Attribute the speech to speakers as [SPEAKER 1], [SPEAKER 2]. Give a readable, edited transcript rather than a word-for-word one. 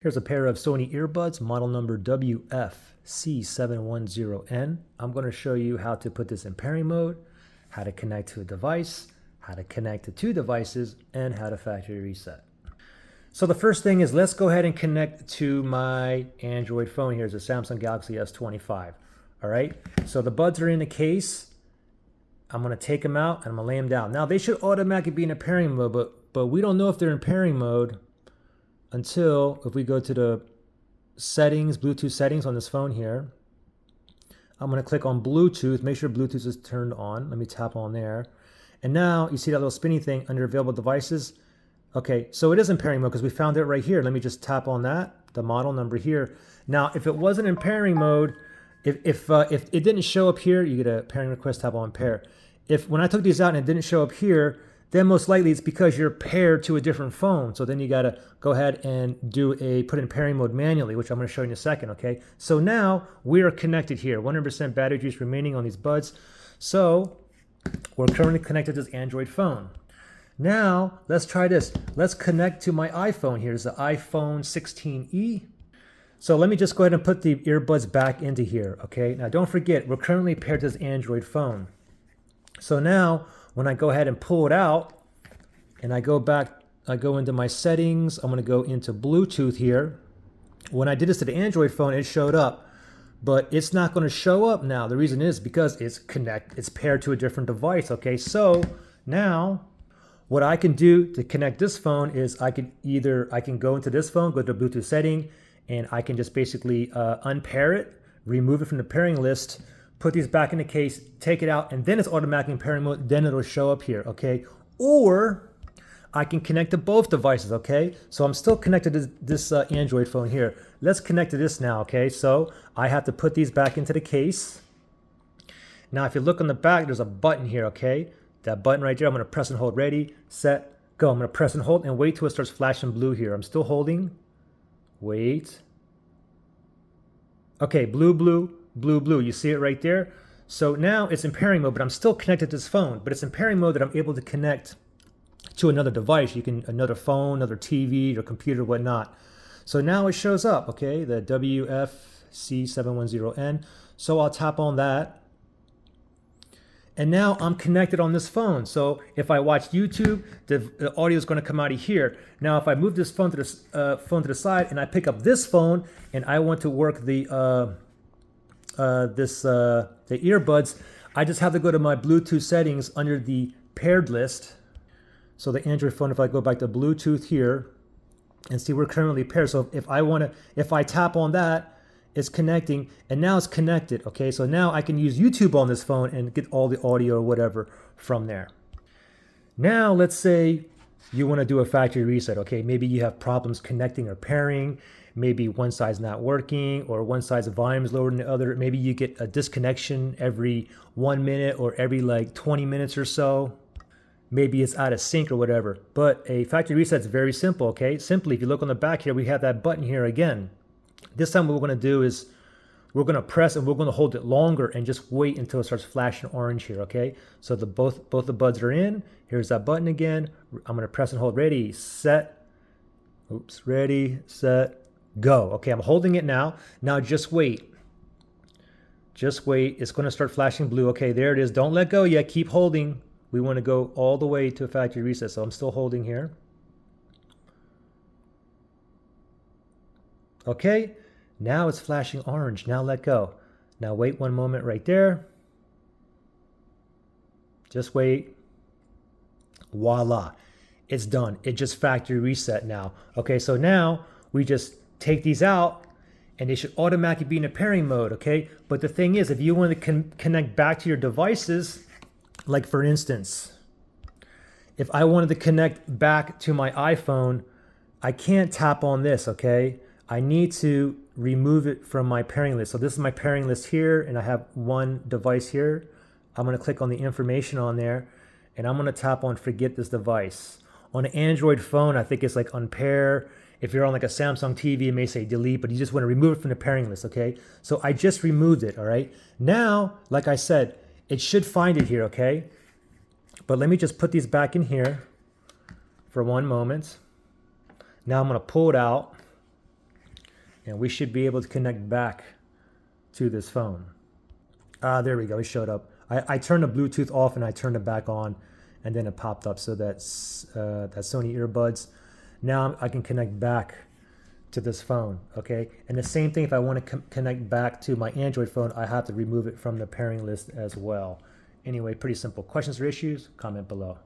[SPEAKER 1] Here's a pair of Sony earbuds, model number WF-C710N. I'm going to show you how to put this in pairing mode, how to connect to a device, how to connect to two devices, and how to factory reset. So the first thing is, let's go ahead and connect to my Android phone. Here's a Samsung Galaxy S25. All right, so the buds are in the case. I'm going to take them out and I'm going to lay them down. Now they should automatically be in a pairing mode, but we don't know if they're in pairing mode until if we go to the settings, Bluetooth settings on this phone here. I'm going to click on Bluetooth, make sure Bluetooth is turned on. Let me tap on there. And now you see that little spinny thing under available devices. Okay, so it is in pairing mode because we found it right here. Let me just tap on that, the model number here. Now, if it wasn't in pairing mode, if it didn't show up here, you get a pairing request, tap on pair. When I took these out and it didn't show up here, then most likely it's because you're paired to a different phone. So then you got to go ahead and put it in pairing mode manually, which I'm going to show you in a second, okay? So now we are connected here, 100% battery juice remaining on these buds. So we're currently connected to this Android phone. Now let's try this. Let's connect to my iPhone here. It's the iPhone 16e. So let me just go ahead and put the earbuds back into here, okay? Now don't forget, we're currently paired to this Android phone. So now, when I go ahead and pull it out and I go back, I go into my settings, I'm going to go into Bluetooth here. When I did this to the Android phone, it showed up, but it's not going to show up now. The reason is because it's paired to a different device. Okay, so now what I can do to connect this phone is I can go into this phone, go to the Bluetooth setting, and I can just basically unpair it, remove it from the pairing list, put these back in the case, take it out, and then it's automatically in pairing mode, then it'll show up here, okay? Or I can connect to both devices, okay? So I'm still connected to this Android phone here. Let's connect to this now, okay? So I have to put these back into the case. Now, if you look on the back, there's a button here, okay? That button right there, I'm gonna press and hold, ready, set, go. I'm gonna press and hold and wait till it starts flashing blue here. I'm still holding, wait. Okay, blue, blue, blue, blue. You see it right there? So now it's in pairing mode, but I'm still connected to this phone, but it's in pairing mode that I'm able to connect to another device. Another phone, another TV, or computer, whatnot. So now it shows up, okay, the WF-C710N. So I'll tap on that. And now I'm connected on this phone. So if I watch YouTube, the audio is going to come out of here. Now, if I move this phone to the side and I pick up this phone and I want to work the earbuds, I just have to go to my Bluetooth settings under the paired list. So the Android phone, if I go back to Bluetooth here and see we're currently paired. So if I tap on that, it's connecting and now it's connected. Okay, so now I can use YouTube on this phone and get all the audio or whatever from there. Now let's say you want to do a factory reset. Okay, maybe you have problems connecting or pairing. Maybe one side's not working or one side's volume is lower than the other. Maybe you get a disconnection every 1 minute or every like 20 minutes or so. Maybe it's out of sync or whatever. But a factory reset is very simple, okay? Simply, if you look on the back here, we have that button here again. This time what we're going to do is we're going to press and we're going to hold it longer and just wait until it starts flashing orange here, okay? So both the buds are in. Here's that button again. I'm going to press and hold, ready, set, ready, set, go. Okay, I'm holding it now. Now just wait. Just wait. It's going to start flashing blue. Okay, there it is. Don't let go yet. Keep holding. We want to go all the way to a factory reset. So I'm still holding here. Okay, now it's flashing orange. Now let go. Now wait 1 moment right there. Just wait. Voila. It's done. It just factory reset now. Okay, so now we just take these out and they should automatically be in a pairing mode, okay? But the thing is, if you want to connect back to your devices, like for instance, if I wanted to connect back to my iPhone, I can't tap on this, okay? I need to remove it from my pairing list. So this is my pairing list here, and I have one device here. I'm gonna click on the information on there, and I'm gonna tap on forget this device. On an Android phone, I think it's like unpair. If you're on like a Samsung TV, it may say delete, but you just wanna remove it from the pairing list, okay? So I just removed it, all right? Now, like I said, it should find it here, okay? But let me just put these back in here for 1 moment. Now I'm gonna pull it out. And we should be able to connect back to this phone. There we go, it showed up. I turned the Bluetooth off and I turned it back on, and then it popped up. So that's Sony earbuds. Now I can connect back to this phone, okay? And the same thing, if I want to connect back to my Android phone, I have to remove it from the pairing list as well. Anyway, pretty simple. Questions or issues? Comment below.